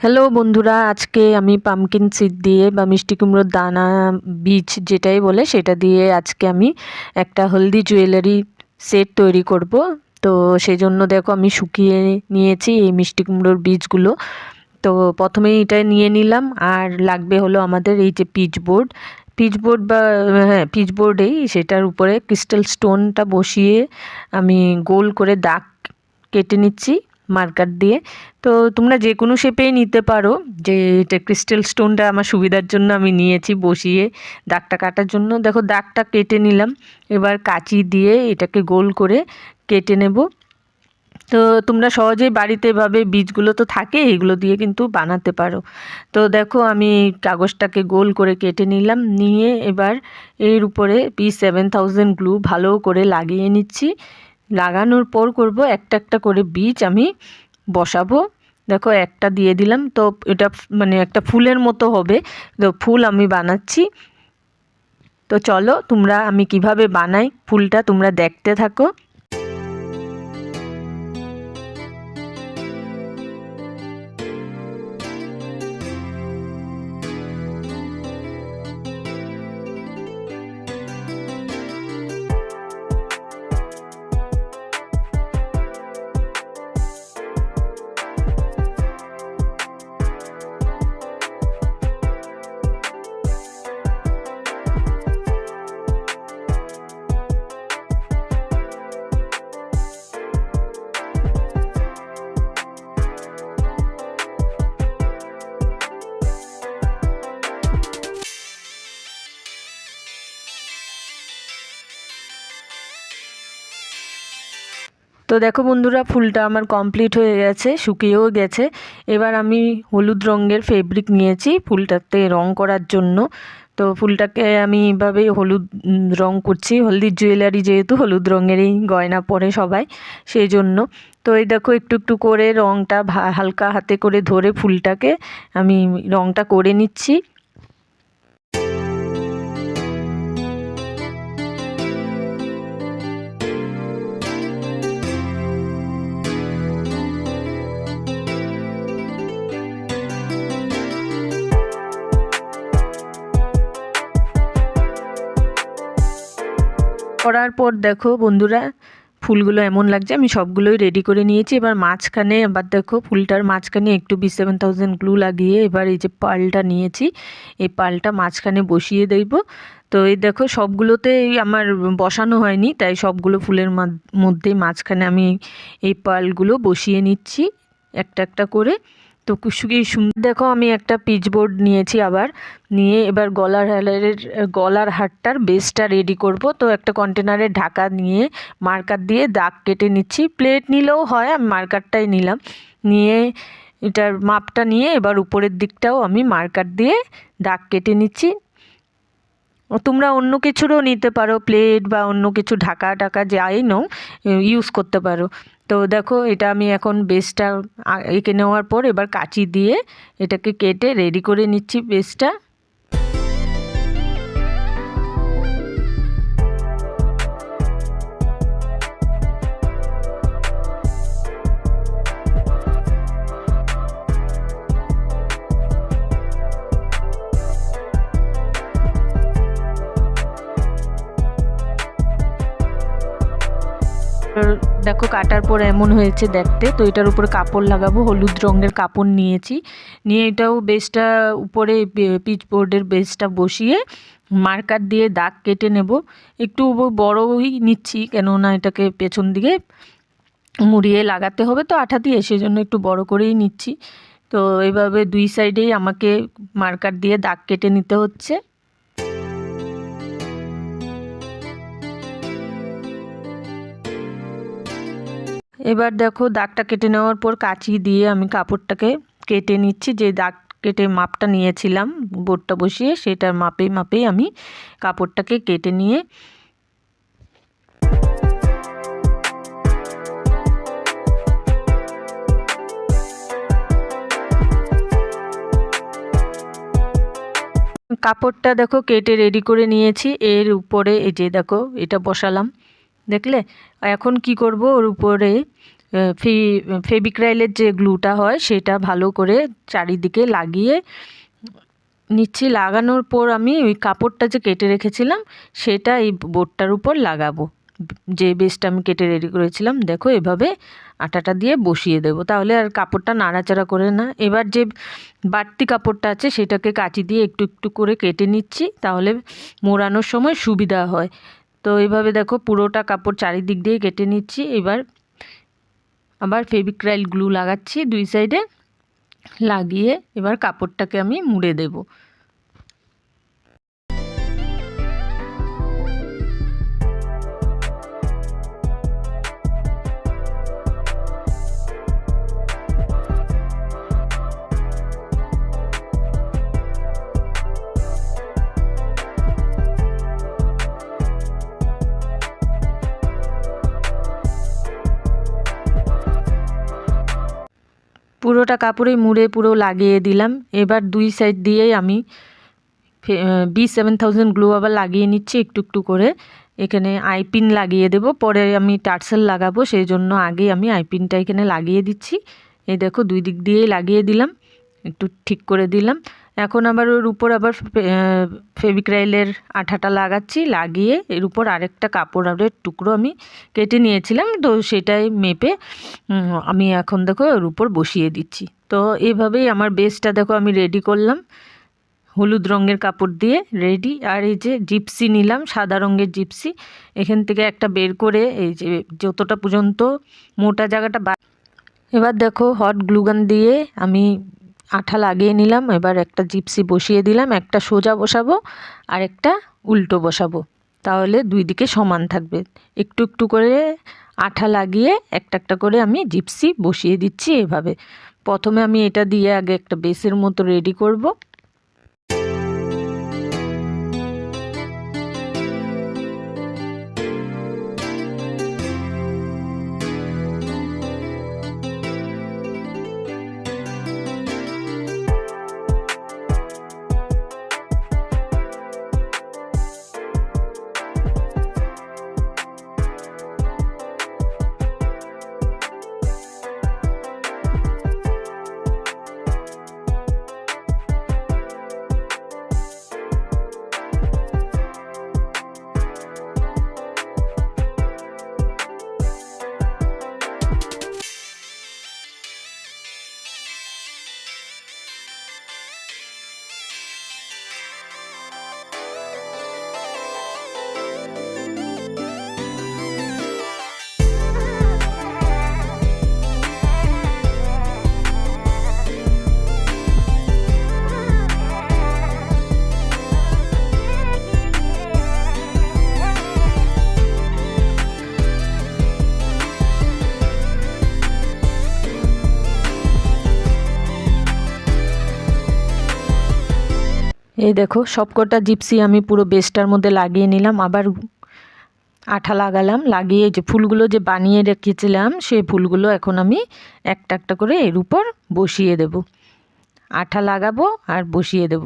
Hello বন্ধুরা, আজকে আমি পামকিন সিড দিয়ে বা মিষ্টি কুমড়োর দানা বীজ যেটাই বলে সেটা দিয়ে আজকে আমি একটা হলদি জুয়েলারি সেট তৈরি করব। তো সেই জন্য দেখো আমি শুকিয়ে নিয়েছি এই মিষ্টি কুমড়োর বীজগুলো। তো প্রথমেই এটা নিয়ে নিলাম। আর লাগবে হলো আমাদের এই যে পিচবোর্ড বা হ্যাঁ পিচবোর্ডেই সেটার উপরে ক্রিস্টাল স্টোনটা বসিয়ে আমি গোল করে দাগ কেটে নিচ্ছি মার্কার দিয়ে। তো তোমরা যে কোনো শেপেই নিতে পারো, যে এটা ক্রিস্টাল স্টোনটা আমার সুবিধার জন্য আমি নিয়েছি বসিয়ে দাগটা কাটার জন্য। দেখো দাগটা কেটে নিলাম, এবার কাঁচি দিয়ে এটাকে গোল করে কেটে নেব। তো তোমরা সহজেই বাড়িতে এভাবে বীজগুলো তো থাকে, এগুলো দিয়ে কিন্তু বানাতে পারো। তো দেখো আমি কাগজটাকে গোল করে কেটে নিলাম, নিয়ে এবার এর উপরে P7000 গ্লু ভালো করে লাগিয়ে নিচ্ছি। লাগানোর পর করব একটা একটা করে বীজ আমি বসাবো। দেখো একটা দিয়ে দিলাম, তো এটা মানে একটা ফুলের মতো হবে। তো ফুল আমি বানাচ্ছি। তো চলো তোমরা আমি কিভাবে বানাই ফুলটা তোমরা দেখতে থাকো। তো দেখো বন্ধুরা, ফুলটা আমার কমপ্লিট হয়ে গেছে, শুকিয়েও গেছে। এবার আমি হলুদ রঙের ফেব্রিক নিয়েছি ফুলটাতে রং করার জন্য। তো ফুলটাকে আমি এভাবেই হলুদ রং করছি। হলদির জুয়েলারি যেহেতু হলুদ রঙেরই গয়না পরে সবাই, সেই জন্য। তো এই দেখো একটু একটু করে রংটা হালকা হাতে করে ধরে ফুলটাকে আমি রংটা করে নিচ্ছি। করার পর দেখো বন্ধুরা, ফুলগুলো এমন লাগছে। আমি সবগুলোই রেডি করে নিয়েছি। এবার মাঝখানে আবার দেখো ফুলটার মাঝখানে একটু P7000 গ্লু লাগিয়ে এবার এই যে পার্লটা নিয়েছি, এই পার্লটা মাঝখানে বসিয়ে দেব। তো এই দেখো সবগুলোতেই আমার বসানো হয়নি, তাই সবগুলো ফুলের মধ্যেই মাঝখানে আমি এই পার্লগুলো বসিয়ে নিচ্ছি একটা একটা করে। তো কুসুকি সুন্দর। দেখো আমি একটা পিচবোর্ড নিয়েছি আবার, নিয়ে এবার গলার হারটার বেসটা রেডি করব। তো একটা কন্টেনারের ঢাকা নিয়ে মার্কার দিয়ে দাগ কেটে নিচ্ছি। প্লেট নিলেও হয়, আমি মার্কারটাই নিলাম। নিয়ে এটার মাপটা নিয়ে এবার উপরের দিকটাও আমি মার্কার দিয়ে দাগ কেটে নিচ্ছি। তোমরা অন্য কিছুরও নিতে পারো, প্লেট বা অন্য কিছু ঢাকা যাই নাও ইউজ করতে পারো। তো দেখো এটা আমি এখন বেসটা এঁকে নেওয়ার পর এবার কাঁচি দিয়ে এটাকে কেটে রেডি করে নিচ্ছি বেসটা। দেখো কাটার পর এমন হয়েছে দেখতে। তো এটার উপরে কাপড় লাগাবো, হলুদ রঙের কাপড় নিয়েছি। নিয়ে এটাও বেসটা উপরে পিচবোর্ডের বেসটা বসিয়ে মার্কার দিয়ে দাগ কেটে নেব। একটু বড়ই নিচ্ছি, কেননা এটাকে পেছন দিকে মুড়িয়ে লাগাতে হবে তো আঠা দিয়ে, সেজন্য একটু বড় করেই নিচ্ছি। তো এইভাবে দুই সাইডেই আমাকে মার্কার দিয়ে দাগ কেটে নিতে হচ্ছে। এবার দেখো দাগটা কেটে নেওয়ার পর কাঁচি দিয়ে আমি কাপড়টাকে কেটে নিচ্ছি। যে দাগ কেটে মাপটা নিয়েছিলাম বোর্ডটা বসিয়ে, সেটার মাপেই আমি কাপড়টাকে কেটে নিয়ে কাপড়টা দেখো কেটে রেডি করে নিয়েছি। এর উপরে এই যে দেখো এটা বসালাম, দেখলে? এখন কি করব, ওর উপরে ফেবিক্রাইলের যে গ্লুটা হয় সেটা ভালো করে চারিদিকে লাগিয়ে নিচ্ছি। লাগানোর পর আমি ওই কাপড়টা যে কেটে রেখেছিলাম সেটা এই বোর্ডটার উপর লাগাবো। যে বেসটা আমি কেটে রেডি করেছিলাম দেখো এভাবে আটাটা দিয়ে বসিয়ে দেবো, তাহলে আর কাপড়টা নাড়াচাড়া করে না। এবার যে বাড়তি কাপড়টা আছে সেটাকে কাঁচি দিয়ে একটু একটু করে কেটে নিচ্ছি, তাহলে মোড়ানোর সময় সুবিধা হয়। তো এইভাবে দেখো পুরোটা কাপড় চারিদিক দিয়ে কেটে নিচ্ছি। এবার আবার ফেবিক্রাইল গ্লু লাগাচ্ছি 2 সাইডে, লাগিয়ে এবার কাপড়টাকে আমি মুড়ে দেব। পুরোটা কাপড়ে মুড়ে পুরো লাগিয়ে দিলাম। এবার 2 সাইড দিয়েই আমি B7000 গ্লু আবার লাগিয়ে নিচ্ছি একটু একটু করে। এখানে আইপিন লাগিয়ে দেব, পরে আমি টার্সেল লাগাবো, সেই জন্য আগে আমি আইপিনটা এখানে লাগিয়ে দিচ্ছি। এই দেখো 2 দিক দিয়েই লাগিয়ে দিলাম, একটু ঠিক করে দিলাম। এখন আবার ওর উপর আবার ফেবিক্রাইলের আঠাটা লাগাচ্ছি, লাগিয়ে এর উপর আরেকটা কাপড়ের টুকরো আমি কেটে নিয়েছিলাম, তো সেটাই মেপে আমি এখন দেখো ওর উপর বসিয়ে দিচ্ছি। তো এইভাবেই আমার বেসটা দেখো আমি রেডি করলাম, হলুদ রঙের কাপড় দিয়ে রেডি। আর এই যে জিপসি নিলাম, সাদা রঙের জিপসি, এখান থেকে একটা বের করে এই যে যতটা পর্যন্ত মোটা জায়গাটা এবার দেখো হট গ্লুগান দিয়ে আমি আঠা লাগিয়ে নিলাম। এবার একটা জিপসি বসিয়ে দিলাম, একটা সোজা বসাবো আর একটা উল্টো বসাবো, তাহলে 2 দিকে সমান থাকবে। একটু একটু করে আঠা লাগিয়ে একটা একটা করে আমি জিপসি বসিয়ে দিচ্ছি। এভাবে প্রথমে আমি এটা দিয়ে আগে একটা বেসের মতো রেডি করব। এই দেখো সবকটা জিপসি আমি পুরো বেসটার মধ্যে লাগিয়ে নিলাম, আবার আঠা লাগালাম, লাগিয়ে যে ফুলগুলো যে বানিয়ে রেখেছিলাম সেই ফুলগুলো এখন আমি একটা একটা করে এর উপর বসিয়ে দেব। আঠা লাগাবো আর বসিয়ে দেব।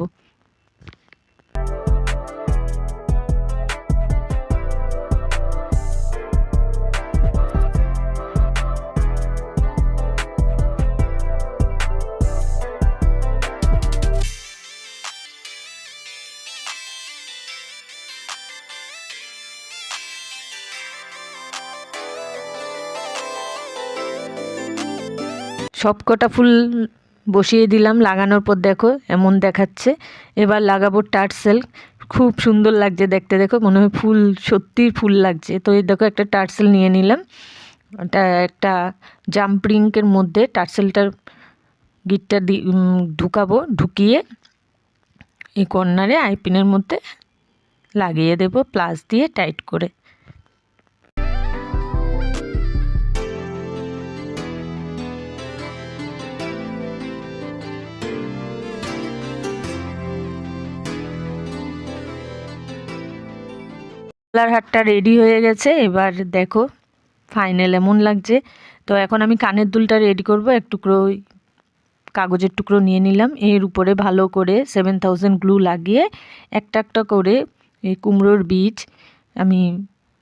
সবকটা ফুল বসিয়ে দিলাম, লাগানোর পর দেখো এমন দেখাচ্ছে। এবার লাগাবো টার্সেল, খুব সুন্দর লাগছে দেখতে, দেখো মনে হয় ফুল, সত্যি ফুল লাগছে। তো এই দেখো একটা টার্সেল নিয়ে নিলাম, এটা একটা জাম্পরিংকের মধ্যে টার্সেলটার গিটটা ঢুকাবো, ঢুকিয়ে এই কর্নারে আইপিনের মধ্যে লাগিয়ে দেব প্লাস দিয়ে টাইট করে। গলার হারটা রেডি হয়ে গেছে, এবার দেখো ফাইনাল এমন লাগছে। তো এখন আমি কানের দুলটা রেডি করব। এক টুকরো কাগজের টুকরো নিয়ে নিলাম, এর উপরে ভালো করে 7000 গ্লু লাগিয়ে একটা একটা করে এই কুমড়োর বীজ আমি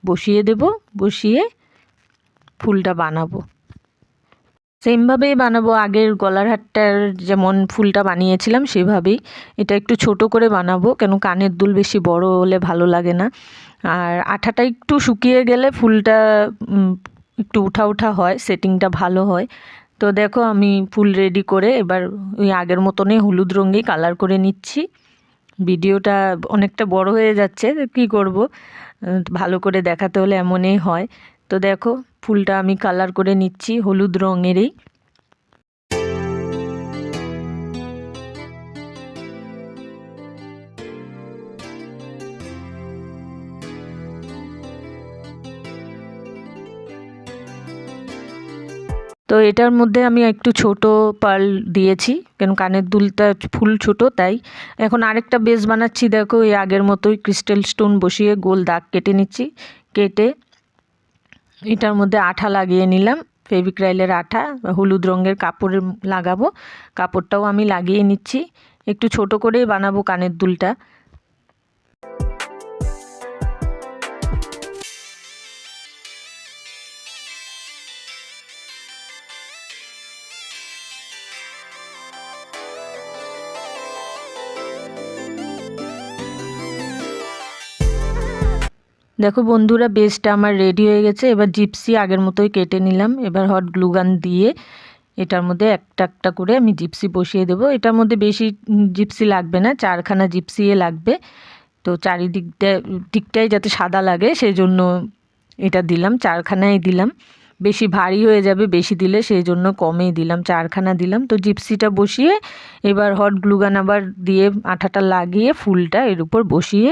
বসিয়ে দেব, বসিয়ে ফুলটা বানাবো। সেমভাবেই বানাবো, আগের গলার হারটার যেমন ফুলটা বানিয়েছিলাম সেভাবেই। এটা একটু ছোট করে বানাবো, কেন কানের দুল বেশি বড় হলে ভালো লাগে না। আর আঠাটা একটু শুকিয়ে গেলে ফুলটা একটু উঠা উঠা হয়, সেটিংটা ভালো হয়। তো দেখো আমি ফুল রেডি করে এবার ওই আগের মতনই হলুদ রঙেই কালার করে নিচ্ছি। ভিডিওটা অনেকটা বড় হয়ে যাচ্ছে, কি করব, ভালো করে দেখাতে হলে এমনই হয়। তো দেখো ফুলটা আমি কালার করে নিচ্ছি হলুদ রঙেরই। তো এটার মধ্যে আমি একটু ছোট পার্ল দিয়েছি, কেন কানের দুলটা ফুল ছোট তাই। এখন আরেকটা বেস বানাচ্ছি, দেখো এই আগের মতোই ক্রিস্টাল স্টোন বসিয়ে গোল দাগ কেটে নিচ্ছি। কেটে এটার মধ্যে আঠা লাগিয়ে নিলাম, ফেভিক্রাইলের আঠা, হলুদ রঙের কাপড় লাগাবো, কাপড়টাও আমি লাগিয়ে নিচ্ছি। একটু ছোট করেই বানাবো কানের দুলটা। দেখো বন্ধুরা বেসটা আমার রেডি হয়ে গেছে। এবার জিপসি আগের মতোই কেটে নিলাম। এবার হট গ্লুগান দিয়ে এটার মধ্যে একটা একটা করে আমি জিপসি বসিয়ে দেবো। এটার মধ্যে বেশি জিপসি লাগবে না, 4খানা জিপসিয়ে লাগবে। তো দিকটাই যাতে সাদা লাগে সেই জন্য এটা দিলাম, 4খানাই দিলাম। বেশি ভারী হয়ে যাবে বেশি দিলে, সেই জন্য কমেই দিলাম, 4খানা দিলাম। তো জিপসিটা বসিয়ে এবার হট গ্লুগান আবার দিয়ে আঠাটা লাগিয়ে ফুলটা এর উপর বসিয়ে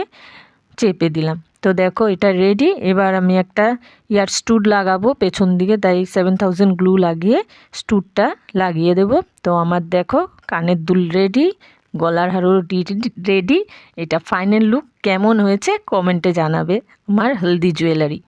চেপে দিলাম। তো দেখো এটা রেডি। এবার আমি একটা ইয়ার স্টুড লাগাবো পেছন দিকে, তাই 7000 গ্লু লাগিয়ে স্টুডটা লাগিয়ে দেব। তো আমার দেখো কানের দুল রেডি, গলার হারও রেডি। এটা ফাইনাল লুক কেমন হয়েছে কমেন্টে জানাবে আমার হলদি জুয়েলারি।